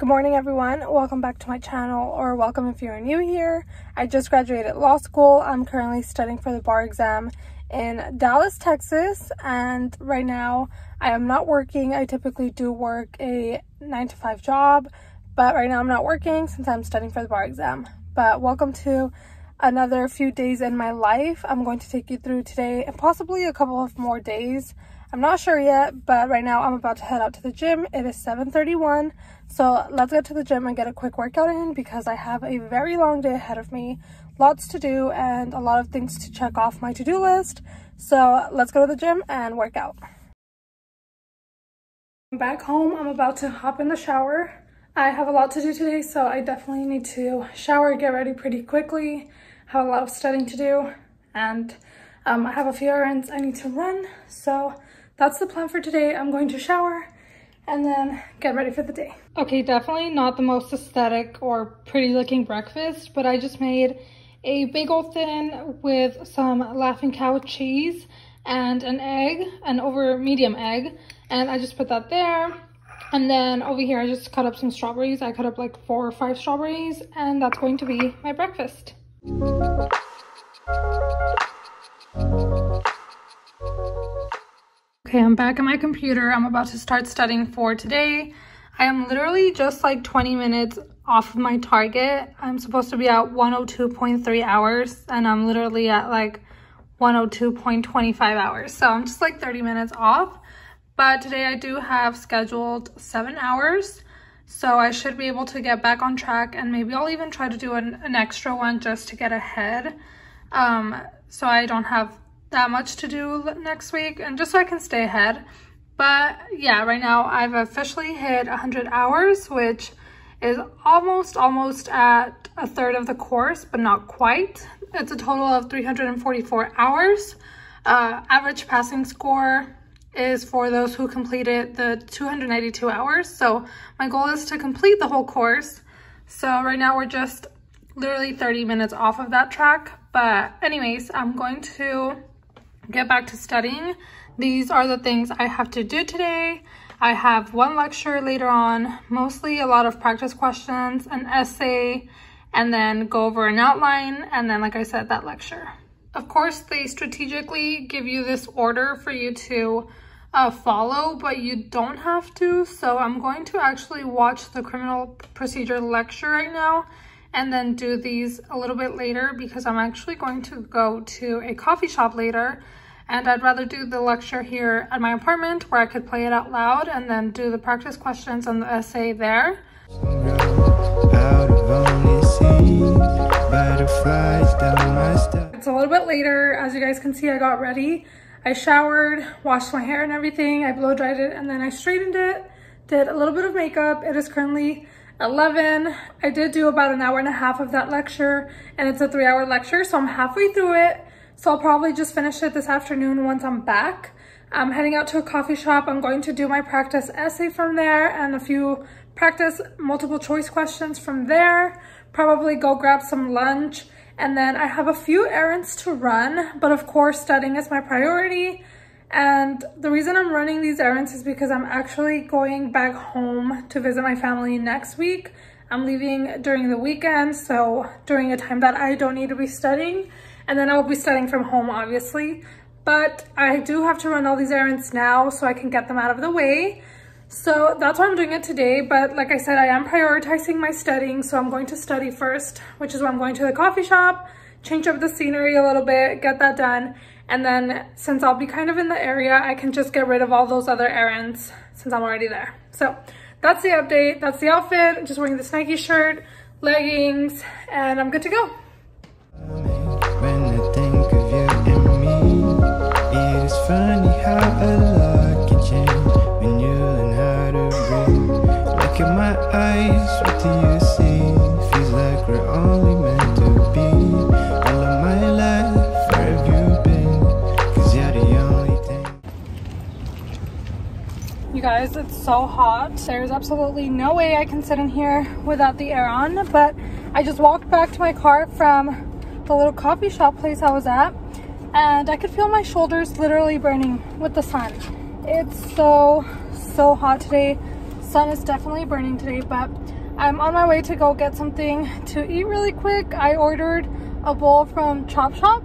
Good morning, everyone. Welcome back to my channel, or welcome if you're new here. I just graduated law school. I'm currently studying for the bar exam in Dallas, Texas, and right now I am not working. I typically do work a 9-to-5 job, but right now I'm not working since I'm studying for the bar exam. But welcome to another few days in my life. I'm going to take you through today and possibly a couple of more days. I'm not sure yet, but right now I'm about to head out to the gym. It is 7:31, so let's get to the gym and get a quick workout in because I have a very long day ahead of me. Lots to do and a lot of things to check off my to-do list. So let's go to the gym and work out. Back home, I'm about to hop in the shower. I have a lot to do today, so I definitely need to shower, get ready pretty quickly. I have a lot of studying to do, and I have a few errands I need to run, so that's the plan for today. I'm going to shower and then get ready for the day. Okay, definitely not the most aesthetic or pretty looking breakfast, but I just made a bagel thin with some Laughing Cow cheese and an egg, an over medium egg, and I just put that there. And then over here I just cut up some strawberries. I cut up like 4 or 5 strawberries, and that's going to be my breakfast. Okay, I'm back at my computer. I'm about to start studying for today. I am literally just like 20 minutes off of my target. I'm supposed to be at 102.3 hours and I'm literally at like 102.25 hours. So I'm just like 30 minutes off. But today I do have scheduled 7 hours. So I should be able to get back on track, and maybe I'll even try to do an extra one just to get ahead. So I don't have that much to do next week and just so I can stay ahead. But yeah, right now I've officially hit 100 hours, which is almost at a third of the course, but not quite. It's a total of 344 hours. Average passing score is for those who completed the 292 hours. So my goal is to complete the whole course. So right now we're just literally 30 minutes off of that track. But anyways, I'm going to get back to studying. These are the things I have to do today. I have one lecture later on, mostly a lot of practice questions, an essay, and then go over an outline, and then like I said, that lecture. Of course, they strategically give you this order for you to follow, but you don't have to. So I'm going to actually watch the criminal procedure lecture right now and then do these a little bit later because I'm actually going to go to a coffee shop later, and I'd rather do the lecture here at my apartment where I could play it out loud and then do the practice questions and the essay there. It's a little bit later. As you guys can see, I got ready. I showered, washed my hair and everything. I blow dried it and then I straightened it, did a little bit of makeup. It is currently 11. I did do about an hour and a half of that lecture, and it's a 3-hour lecture, so I'm halfway through it. So I'll probably just finish it this afternoon once I'm back. I'm heading out to a coffee shop. I'm going to do my practice essay from there and a few practice multiple choice questions from there. Probably go grab some lunch, and then I have a few errands to run, but of course studying is my priority. And the reason I'm running these errands is because I'm actually going back home to visit my family next week. I'm leaving during the weekend, so during a time that I don't need to be studying, and then I'll be studying from home, obviously. But I do have to run all these errands now so I can get them out of the way. So that's why I'm doing it today. But like I said, I am prioritizing my studying, so I'm going to study first, which is why I'm going to the coffee shop, change up the scenery a little bit, get that done. And then since I'll be kind of in the area, I can just get rid of all those other errands since I'm already there. So that's the update. That's the outfit. I'm just wearing this Nike shirt, leggings, and I'm good to go. When I think of you and me, it is funny how a lot can change when you learn how to breathe. Look at my eyes, what do you see? Feels like we're only meant to be. All of my life, where have you been? 'Cause you're the only thing. You guys, it's so hot. There's absolutely no way I can sit in here without the air on, but I just walked back to my car from the little coffee shop place I was at, and I could feel my shoulders literally burning with the sun. It's so hot today. sun is definitely burning today, but I'm on my way to go get something to eat really quick. I ordered a bowl from Chop Shop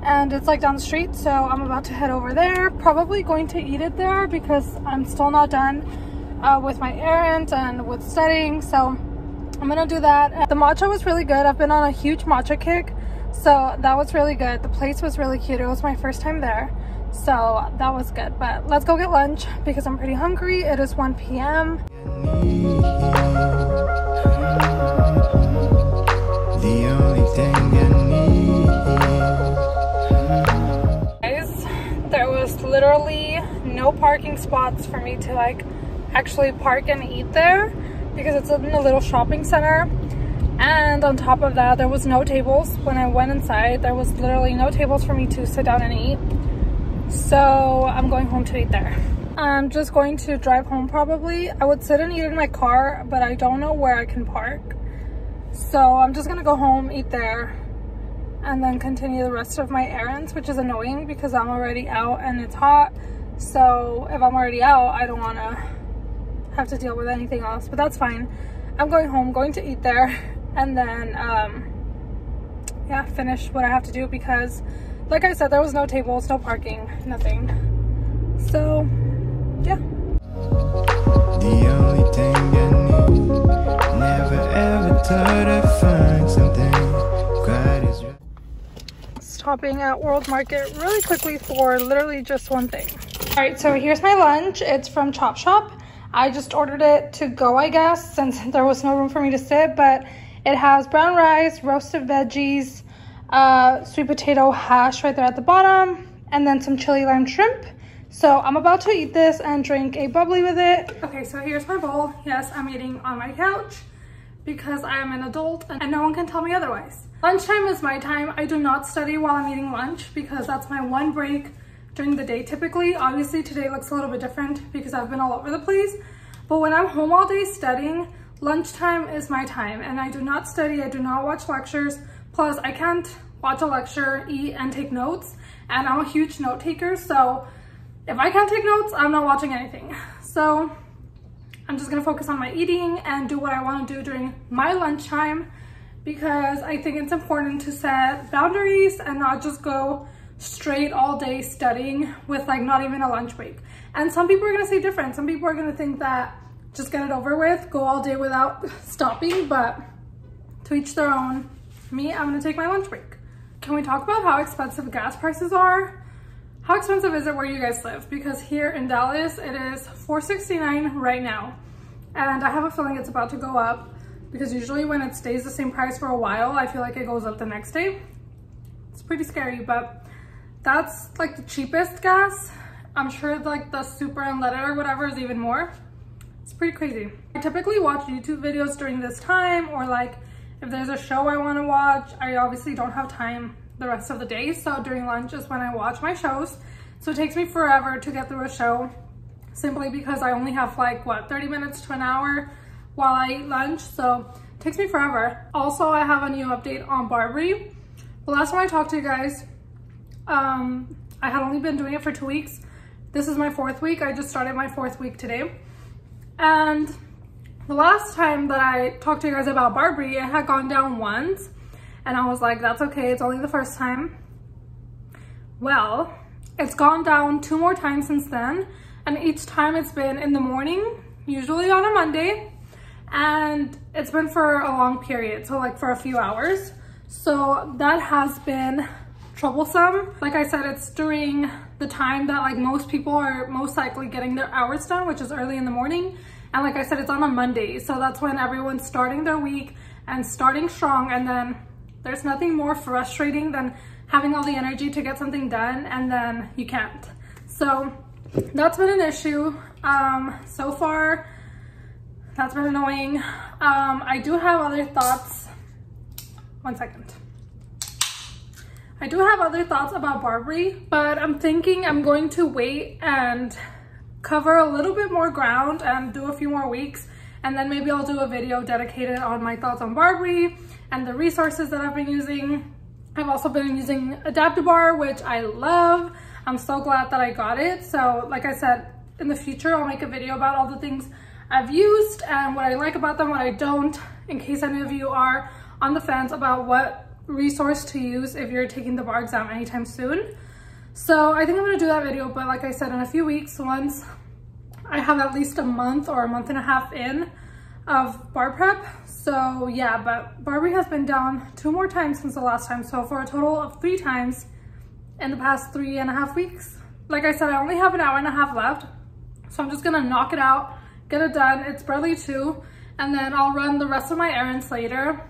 and it's like down the street, so I'm about to head over there. Probably going to eat it there because I'm still not done with my errands and with studying, so I'm gonna do that. The matcha was really good. I've been on a huge matcha kick, so that was really good. The place was really cute. It was my first time there, so that was good. But let's go get lunch because I'm pretty hungry. It is 1 p.m. Guys, there was literally no parking spots for me to like actually park and eat there because it's in a little shopping center. And on top of that, there was no tables. When I went inside, there was literally no tables for me to sit down and eat. So I'm going home to eat there. I'm just going to drive home probably. I would sit and eat in my car, but I don't know where I can park. So I'm just gonna go home, eat there, and then continue the rest of my errands, which is annoying because I'm already out and it's hot. So if I'm already out, I don't wanna have to deal with anything else, but that's fine. I'm going home, going to eat there, and then yeah, finish what I have to do because like I said, there was no tables, no parking, nothing. So yeah. The only thing I need, never ever thought I'd find something quite as right. Stopping at World Market really quickly for literally just one thing. All right, so here's my lunch. It's from Chop Shop. I just ordered it to go, I guess, since there was no room for me to sit, but it has brown rice, roasted veggies, sweet potato hash right there at the bottom, and then some chili lime shrimp. So I'm about to eat this and drink a bubbly with it. Okay, so here's my bowl. Yes, I'm eating on my couch because I am an adult and no one can tell me otherwise. Lunchtime is my time. I do not study while I'm eating lunch because that's my one break during the day typically. Obviously today looks a little bit different because I've been all over the place, but when I'm home all day studying, lunchtime is my time, and I do not study, I do not watch lectures. Plus I can't watch a lecture, eat, and take notes, and I'm a huge note taker, so if I can't take notes, I'm not watching anything. So I'm just gonna focus on my eating and do what I want to do during my lunchtime because I think it's important to set boundaries and not just go straight all day studying with like not even a lunch break. And some people are gonna say different. Some people are gonna think that just get it over with, go all day without stopping, but to each their own. Me, I'm gonna take my lunch break. Can we talk about how expensive gas prices are? How expensive is it where you guys live? Because here in Dallas, it is $4.69 right now. And I have a feeling it's about to go up because usually when it stays the same price for a while, I feel like it goes up the next day. It's pretty scary, but that's like the cheapest gas. I'm sure like the super unleaded or whatever is even more. It's pretty crazy. I typically watch YouTube videos during this time, or like if there's a show I want to watch. I obviously don't have time the rest of the day, so during lunch is when I watch my shows. So it takes me forever to get through a show simply because I only have like what, 30 minutes to an hour while I eat lunch, so it takes me forever. Also, I have a new update on Barbary. The last time I talked to you guys, I had only been doing it for 2 weeks. This is my 4th week. I just started my 4th week today. And the last time that I talked to you guys about Barbary, it had gone down once. And I was like, that's okay, it's only the first time. Well, it's gone down 2 more times since then. And each time it's been in the morning, usually on a Monday. And it's been for a long period, so like for a few hours. So that has been troublesome. Like I said, it's during the time that like most people are most likely getting their hours done, which is early in the morning. And like I said, it's on a Monday. So that's when everyone's starting their week and starting strong. And then there's nothing more frustrating than having all the energy to get something done and then you can't. So that's been an issue. So far, that's been annoying. I do have other thoughts. One second. I do have other thoughts about Barbary, but I'm thinking I'm going to wait and cover a little bit more ground and do a few more weeks, and then maybe I'll do a video dedicated on my thoughts on Barbary and the resources that I've been using. I've also been using Adaptabar, which I love. I'm so glad that I got it. So like I said, in the future I'll make a video about all the things I've used and what I like about them, what I don't, in case any of you are on the fence about what resource to use if you're taking the bar exam anytime soon. So I think I'm gonna do that video, but like I said, in a few weeks, once I have at least a month or a month and a half in of bar prep. So yeah, but Barbie has been down 2 more times since the last time. So for a total of 3 times in the past 3.5 weeks. Like I said, I only have an hour and a half left. So I'm just gonna knock it out, get it done. It's barely 2, and then I'll run the rest of my errands later.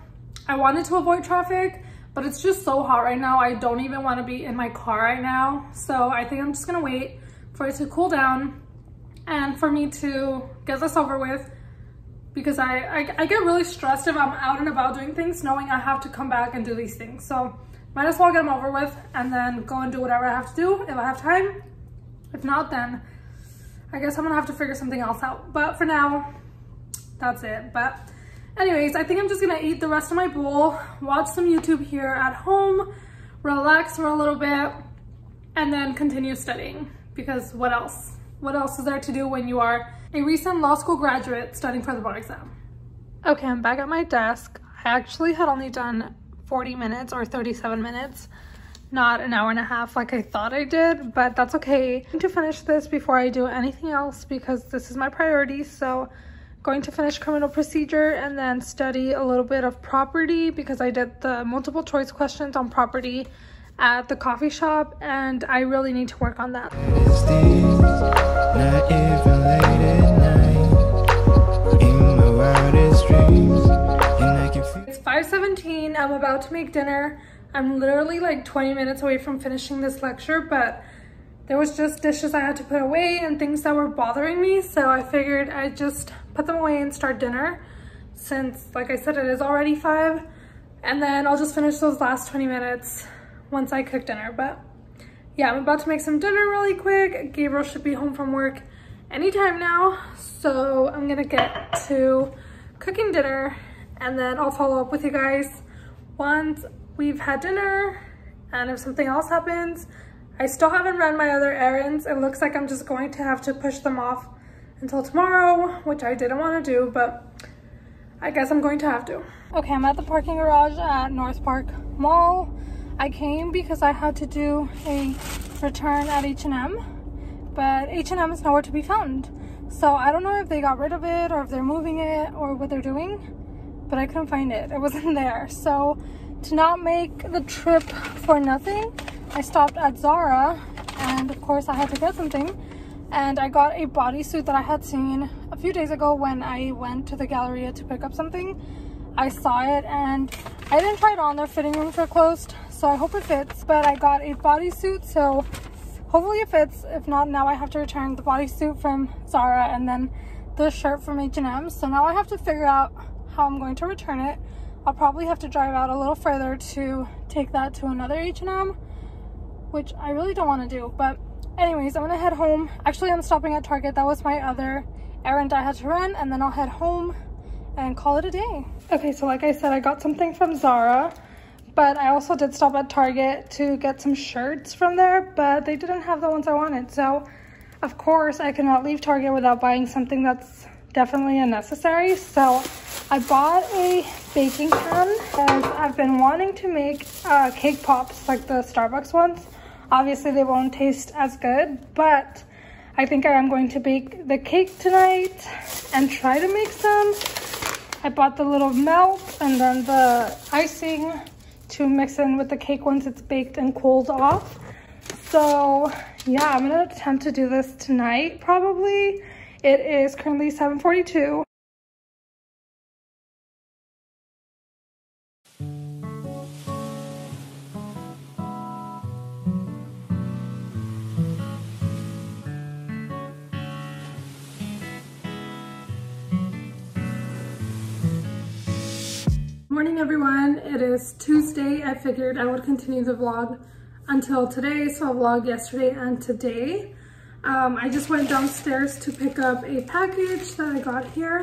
I wanted to avoid traffic, but it's just so hot right now. I don't even want to be in my car right now. So I think I'm just gonna wait for it to cool down and for me to get this over with, because I get really stressed if I'm out and about doing things knowing I have to come back and do these things. So might as well get them over with and then go and do whatever I have to do if I have time. If not, then I guess I'm gonna have to figure something else out. But for now, that's it. But anyways, I think I'm just gonna eat the rest of my bowl, watch some YouTube here at home, relax for a little bit, and then continue studying. Because what else? What else is there to do when you are a recent law school graduate studying for the bar exam? Okay, I'm back at my desk. I actually had only done 40 minutes or 37 minutes, not an hour and a half like I thought I did, but that's okay. I'm going to finish this before I do anything else because this is my priority. So going to finish criminal procedure and then study a little bit of property because I did the multiple choice questions on property at the coffee shop and I really need to work on that. Not even late at night, in my wildest dreams, and I can feel. It's 5:17. I'm about to make dinner. I'm literally like 20 minutes away from finishing this lecture, but there was just dishes I had to put away and things that were bothering me, so I figured I'd just put them away and start dinner since, like I said, it is already 5, and then I'll just finish those last 20 minutes once I cook dinner. But yeah, I'm about to make some dinner really quick. Gabriel should be home from work anytime now, so I'm gonna get to cooking dinner and then I'll follow up with you guys once we've had dinner. And if something else happens, I still haven't run my other errands. It looks like I'm just going to have to push them off until tomorrow, which I didn't want to do, but I guess I'm going to have to. Okay, I'm at the parking garage at North Park Mall. I came because I had to do a return at H&M, but H&M is nowhere to be found. So I don't know if they got rid of it or if they're moving it or what they're doing, but I couldn't find it. It wasn't there. So to not make the trip for nothing, I stopped at Zara and of course I had to get something. And I got a bodysuit that I had seen a few days ago when I went to the Galleria to pick up something. I saw it and I didn't try it on. Their fitting rooms are closed, so I hope it fits. But I got a bodysuit, so hopefully it fits. If not, now I have to return the bodysuit from Zara and then the shirt from H&M. So now I have to figure out how I'm going to return it. I'll probably have to drive out a little further to take that to another H&M, which I really don't want to do. But anyways, I'm gonna head home. Actually, I'm stopping at Target. That was my other errand I had to run, and then I'll head home and call it a day. Okay, so like I said, I got something from Zara, but I also did stop at Target to get some shirts from there, but they didn't have the ones I wanted. So of course I cannot leave Target without buying something that's definitely unnecessary. So I bought a baking pan because I've been wanting to make cake pops like the Starbucks ones. Obviously they won't taste as good, but I think I am going to bake the cake tonight and try to make some. I bought the little melt and then the icing to mix in with the cake once it's baked and cooled off. So yeah, I'm gonna attempt to do this tonight probably. It is currently 7:42. Morning everyone, it is Tuesday. I figured I would continue the vlog until today, so I vlogged yesterday and today. I just went downstairs to pick up a package that I got here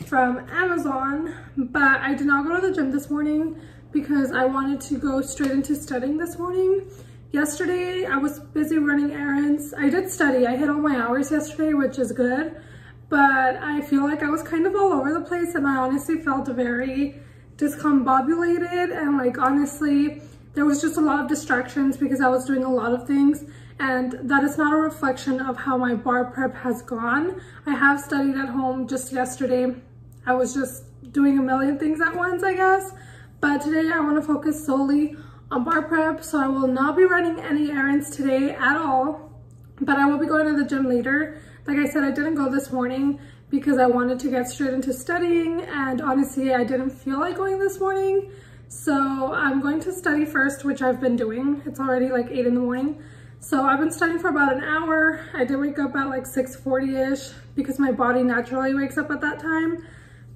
from Amazon, but I did not go to the gym this morning because I wanted to go straight into studying this morning. Yesterday I was busy running errands. I did study, I hit all my hours yesterday, which is good, but I feel like I was kind of all over the place, and I honestly felt very discombobulated, and like honestly there was just a lot of distractions because I was doing a lot of things, and that is not a reflection of how my bar prep has gone. I have studied at home. Just yesterday I was just doing a million things at once, I guess, but today I want to focus solely on bar prep, so I will not be running any errands today at all, but I will be going to the gym later. Like I said, I didn't go this morning because I wanted to get straight into studying, and honestly I didn't feel like going this morning, so I'm going to study first, which I've been doing. It's already like 8 in the morning, so I've been studying for about an hour. I did wake up at like 6:40ish because my body naturally wakes up at that time,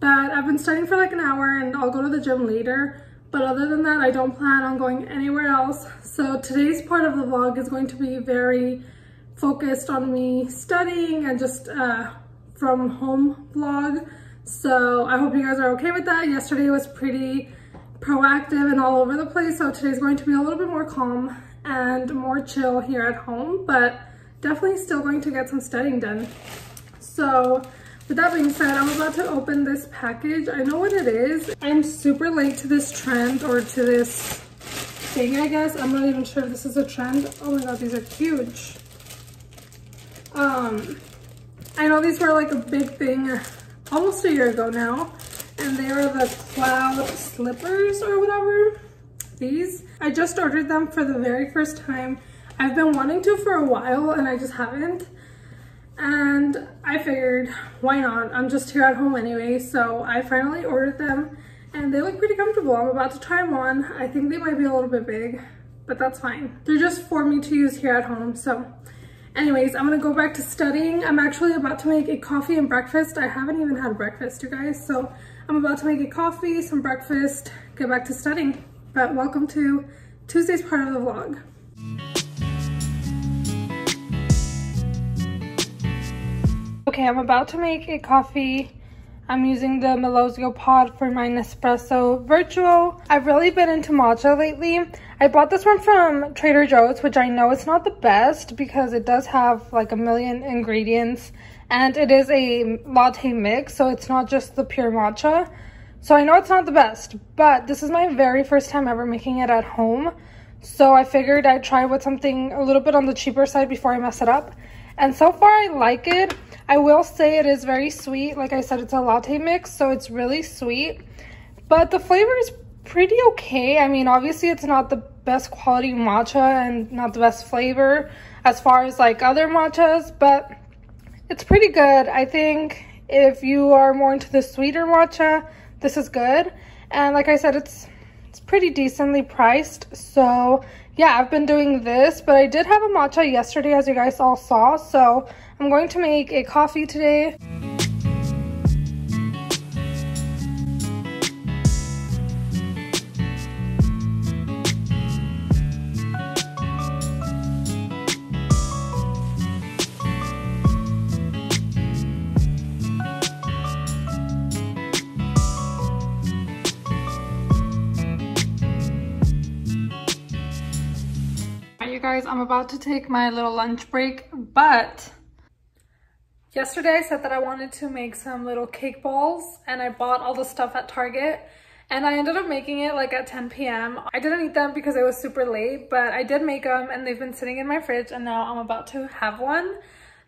but I've been studying for like an hour, and I'll go to the gym later. But other than that, I don't plan on going anywhere else. So today's part of the vlog is going to be very focused on me studying and just from home vlog. So I hope you guys are okay with that. Yesterday was pretty proactive and all over the place, so today's going to be a little bit more calm and more chill here at home, but definitely still going to get some studying done. So with that being said, I'm about to open this package. I know what it is. I'm super late to this trend, or to this thing, I guess. I'm not even sure if this is a trend. Oh my god, these are huge. I know these were like a big thing almost a year ago now, and they are the cloud slippers or whatever. These, I just ordered them for the very first time. I've been wanting to for a while and I just haven't, and I figured why not, I'm just here at home anyway, so I finally ordered them and they look pretty comfortable. I'm about to try them on. I think they might be a little bit big, but that's fine. They're just for me to use here at home. So anyways, I'm gonna go back to studying. I'm actually about to make a coffee and breakfast. I haven't even had breakfast, you guys, so I'm about to make a coffee, some breakfast, get back to studying. But welcome to Tuesday's part of the vlog. Okay, I'm about to make a coffee. I'm using the Melozio pod for my Nespresso Virtuo. I've really been into matcha lately. I bought this one from Trader Joe's, which I know it's not the best because it does have like a million ingredients, and it is a latte mix, so it's not just the pure matcha. So I know it's not the best, but this is my very first time ever making it at home. So I figured I'd try with something a little bit on the cheaper side before I mess it up. And so far I like it. I will say it is very sweet. Like I said, it's a latte mix, so it's really sweet. But the flavor is pretty okay. I mean, obviously it's not the best quality matcha and not the best flavor as far as like other matchas, but it's pretty good. I think if you are more into the sweeter matcha, this is good. And like I said, it's pretty decently priced. So yeah, I've been doing this, but I did have a matcha yesterday, as you guys all saw. So I'm going to make a coffee today. Guys, I'm about to take my little lunch break, but yesterday I said that I wanted to make some little cake balls, and I bought all the stuff at Target, and I ended up making it like at 10 p.m. I didn't eat them because it was super late, but I did make them, and they've been sitting in my fridge, and now I'm about to have one.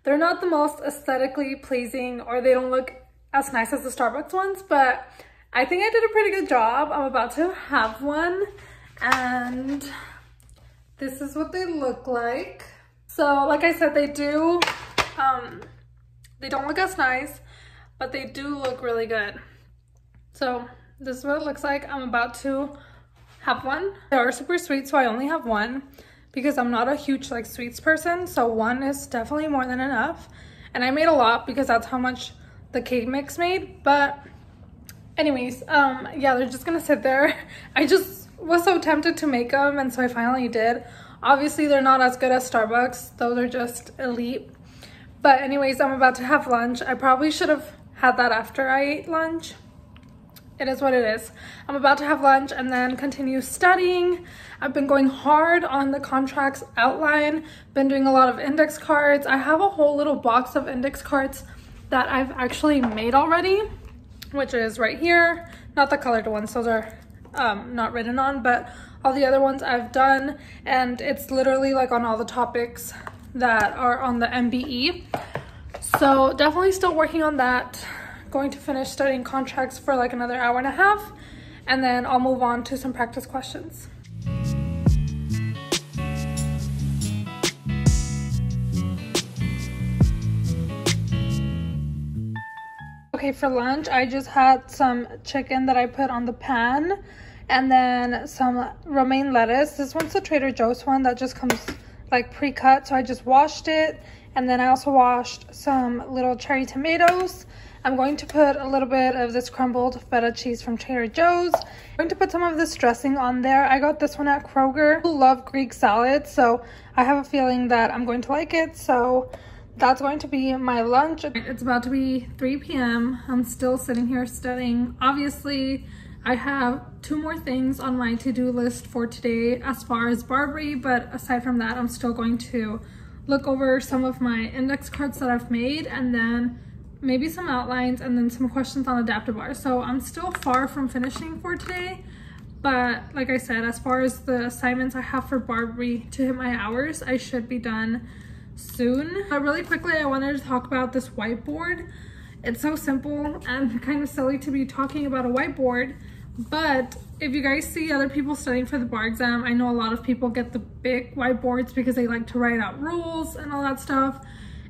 They're not the most aesthetically pleasing, or they don't look as nice as the Starbucks ones, but I think I did a pretty good job. I'm about to have one, and this is what they look like. So like I said, they don't look as nice, but they do look really good. So this is what it looks like. I'm about to have one. They are super sweet, so I only have one because I'm not a huge like sweets person, so one is definitely more than enough. And I made a lot because that's how much the cake mix made. But anyways, yeah, they're just gonna sit there. I just was so tempted to make them, and so I finally did. Obviously they're not as good as Starbucks, those are just elite. But anyways, I'm about to have lunch. I probably should have had that after I ate lunch. It is what it is. I'm about to have lunch and then continue studying. I've been going hard on the contracts outline, been doing a lot of index cards. I have a whole little box of index cards that I've actually made already, which is right here. Not the colored ones, those are not written on, but all the other ones I've done, and it's literally like on all the topics that are on the MBE. So definitely still working on that. Going to finish studying contracts for like another hour and a half, and then I'll move on to some practice questions. Okay, for lunch, I just had some chicken that I put on the pan, and then some romaine lettuce. This one's the Trader Joe's one that just comes like pre-cut, so I just washed it. And then I also washed some little cherry tomatoes. I'm going to put a little bit of this crumbled feta cheese from Trader Joe's. I'm going to put some of this dressing on there. I got this one at Kroger. I love Greek salad, so I have a feeling that I'm going to like it. So that's going to be my lunch. It's about to be 3 p.m. I'm still sitting here studying. Obviously, I have 2 more things on my to-do list for today as far as Barbary, but aside from that, I'm still going to look over some of my index cards that I've made, and then maybe some outlines, and then some questions on adaptive bar. So I'm still far from finishing for today, but like I said, as far as the assignments I have for Barbary to hit my hours, I should be done soon. But really quickly, I wanted to talk about this whiteboard. It's so simple and kind of silly to be talking about a whiteboard, but if you guys see other people studying for the bar exam, I know a lot of people get the big whiteboards because they like to write out rules and all that stuff.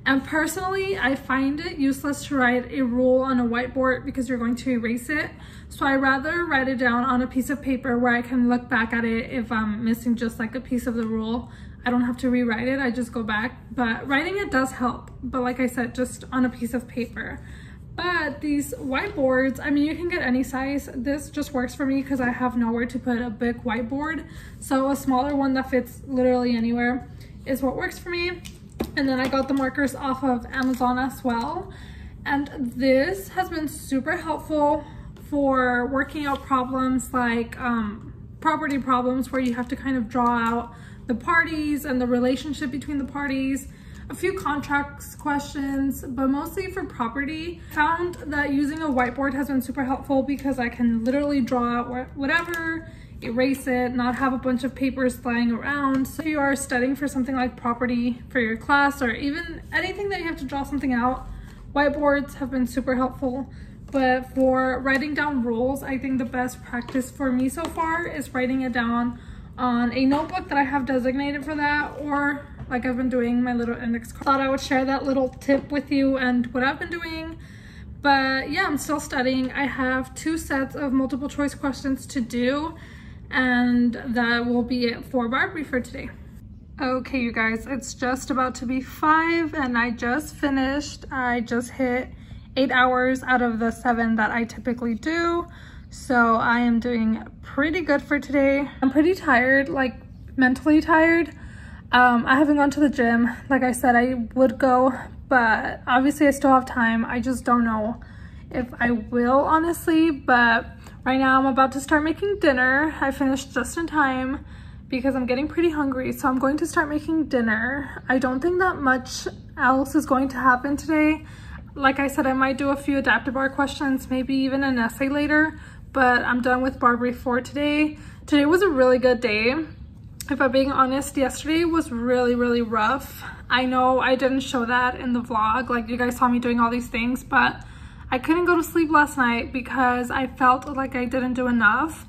And personally, I find it useless to write a rule on a whiteboard because you're going to erase it. So I rather write it down on a piece of paper where I can look back at it if I'm missing just like a piece of the rule. I don't have to rewrite it, I just go back. But writing it does help, but like I said, just on a piece of paper. But these whiteboards, I mean, you can get any size. This just works for me because I have nowhere to put a big whiteboard. So a smaller one that fits literally anywhere is what works for me. And then I got the markers off of Amazon as well. And this has been super helpful for working out problems like property problems where you have to kind of draw out the parties and the relationship between the parties. A few contracts questions, but mostly for property. Found that using a whiteboard has been super helpful because I can literally draw out whatever, erase it, not have a bunch of papers lying around. So if you are studying for something like property for your class, or even anything that you have to draw something out, whiteboards have been super helpful. But for writing down rules, I think the best practice for me so far is writing it down on a notebook that I have designated for that, or like I've been doing my little index card. Thought I would share that little tip with you and what I've been doing. But yeah, I'm still studying. I have 2 sets of multiple choice questions to do, and that will be it for Barbary for today. Okay, you guys, it's just about to be 5 and I just finished. I just hit 8 hours out of the 7 that I typically do. So I am doing pretty good for today. I'm pretty tired, like mentally tired. I haven't gone to the gym. Like I said, I would go, but obviously I still have time. I just don't know if I will, honestly. But right now I'm about to start making dinner. I finished just in time because I'm getting pretty hungry. So I'm going to start making dinner. I don't think that much else is going to happen today. Like I said, I might do a few adaptive art questions, maybe even an essay later, but I'm done with Barbary for today. Today was a really good day. If I'm being honest, yesterday was really rough. I know I didn't show that in the vlog, like you guys saw me doing all these things, but I couldn't go to sleep last night because I felt like I didn't do enough.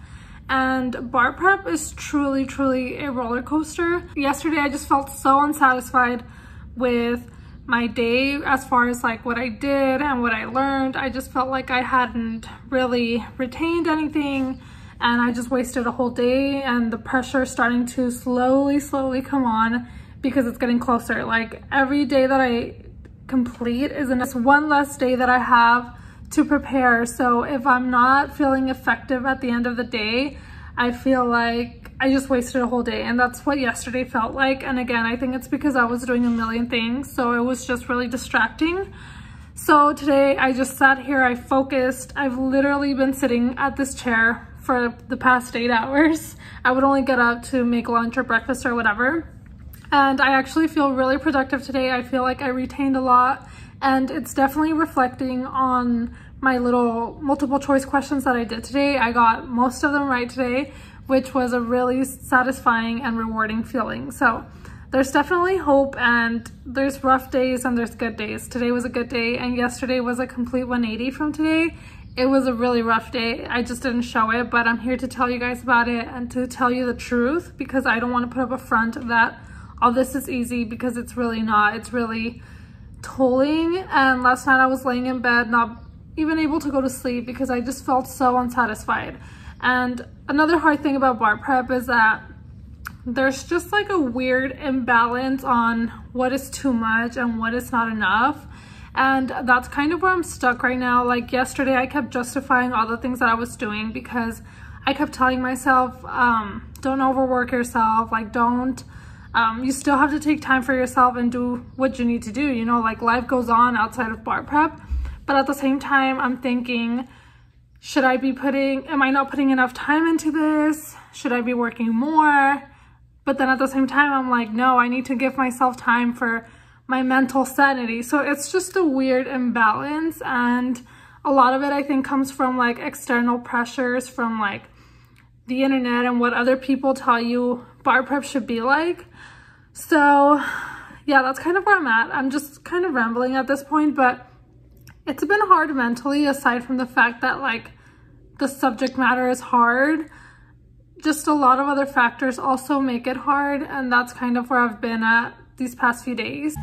And bar prep is truly a roller coaster. Yesterday I just felt so unsatisfied with my day as far as like what I did and what I learned. I just felt like I hadn't really retained anything, and I just wasted a whole day, and the pressure is starting to slowly come on because it's getting closer. Like every day that I complete is just one less day that I have to prepare. So if I'm not feeling effective at the end of the day, I feel like I just wasted a whole day, and that's what yesterday felt like. And again, I think it's because I was doing a million things, so it was just really distracting. So today I just sat here, I focused. I've literally been sitting at this chair for the past 8 hours. I would only get up to make lunch or breakfast or whatever. And I actually feel really productive today. I feel like I retained a lot, and it's definitely reflecting on my little multiple choice questions that I did today. I got most of them right today, which was a really satisfying and rewarding feeling. So there's definitely hope, and there's rough days and there's good days. Today was a good day, and yesterday was a complete 180 from today. It was a really rough day. I just didn't show it, but I'm here to tell you guys about it and to tell you the truth, because I don't want to put up a front that all this is easy, because it's really not. It's really tolling. And last night I was laying in bed, not even able to go to sleep because I just felt so unsatisfied. And another hard thing about bar prep is that there's just like a weird imbalance on what is too much and what is not enough. And that's kind of where I'm stuck right now. Like yesterday, I kept justifying all the things that I was doing because I kept telling myself, don't overwork yourself. Like you still have to take time for yourself and do what you need to do. You know, like life goes on outside of bar prep. But at the same time, I'm thinking, am I not putting enough time into this? Should I be working more? But then at the same time, I'm like, no, I need to give myself time for my mental sanity. So it's just a weird imbalance, and a lot of it I think comes from like external pressures from like the internet and what other people tell you bar prep should be like. So yeah, that's kind of where I'm at. I'm just kind of rambling at this point, but it's been hard mentally, aside from the fact that like the subject matter is hard. Just a lot of other factors also make it hard, and that's kind of where I've been at these past few days.